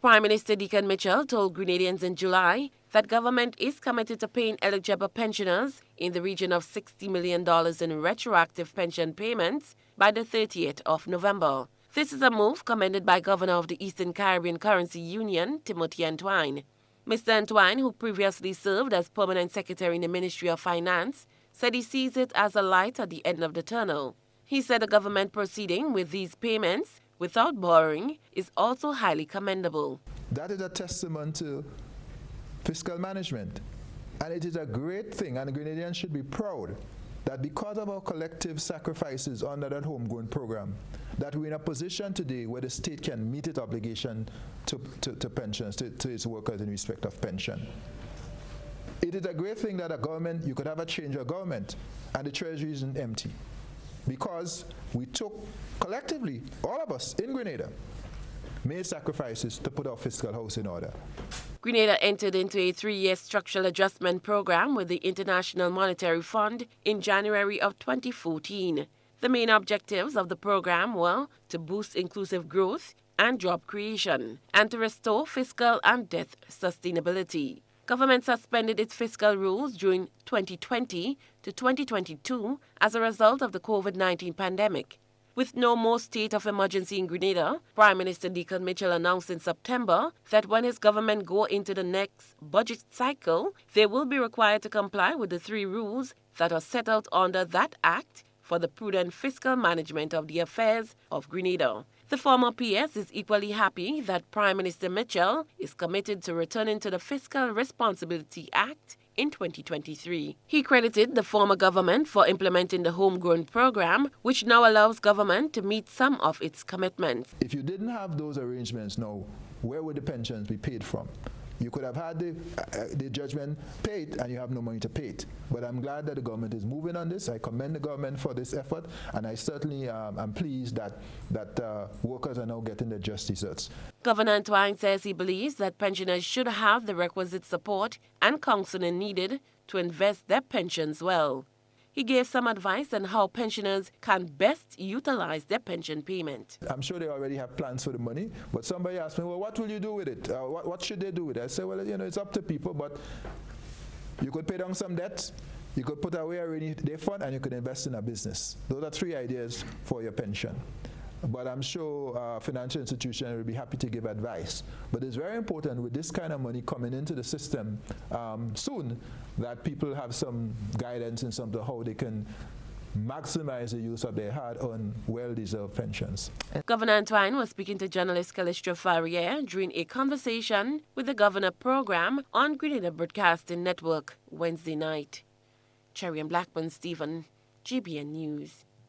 Prime Minister Deacon Mitchell told Grenadians in July that government is committed to paying eligible pensioners in the region of $60 million in retroactive pension payments by the 30th of November. This is a move commended by Governor of the Eastern Caribbean Currency Union, Timothy Antwine. Mr. Antwine, who previously served as Permanent Secretary in the Ministry of Finance, said he sees it as a light at the end of the tunnel. He said the government proceeding with these payments without borrowing is also highly commendable. That is a testament to fiscal management. And it is a great thing, and Grenadians should be proud that because of our collective sacrifices under that homegrown program, that we're in a position today where the state can meet its obligation to pensions, to its workers in respect of pension. It is a great thing that a government, you could have a change of government, and the treasury isn't empty. Because we took, collectively, all of us in Grenada, made sacrifices to put our fiscal house in order. Grenada entered into a 3-year structural adjustment program with the International Monetary Fund in January of 2014. The main objectives of the program were to boost inclusive growth and job creation, and to restore fiscal and debt sustainability. Government suspended its fiscal rules during 2020 to 2022 as a result of the COVID-19 pandemic. With no more state of emergency in Grenada, Prime Minister Deacon Mitchell announced in September that when his government go into the next budget cycle, they will be required to comply with the 3 rules that are set out under that act for the prudent fiscal management of the affairs of Grenada. The former PS is equally happy that Prime Minister Mitchell is committed to returning to the Fiscal Responsibility Act in 2023. He credited the former government for implementing the homegrown program, which now allows government to meet some of its commitments. If you didn't have those arrangements now, where would the pensions be paid from? You could have had the judgment paid and you have no money to pay it. But I'm glad that the government is moving on this. I commend the government for this effort, and I certainly am pleased that workers are now getting their just desserts. Governor Antwine says he believes that pensioners should have the requisite support and counseling needed to invest their pensions well. He gave some advice on how pensioners can best utilize their pension payment. I'm sure they already have plans for the money, but somebody asked me, well, what will you do with it? What should they do with it? I said, well, it's up to people, but you could pay down some debts, you could put away a rainy day fund, and you could invest in a business. Those are 3 ideas for your pension. But I'm sure financial institutions will be happy to give advice. But it's very important with this kind of money coming into the system soon that people have some guidance in terms of how they can maximize the use of their hard-earned, well-deserved pensions. Governor Antwine was speaking to journalist Calistro Farrier during a conversation with the Governor program on Grenada Broadcasting Network Wednesday night. Cherry and Blackburn Stephen, GBN News.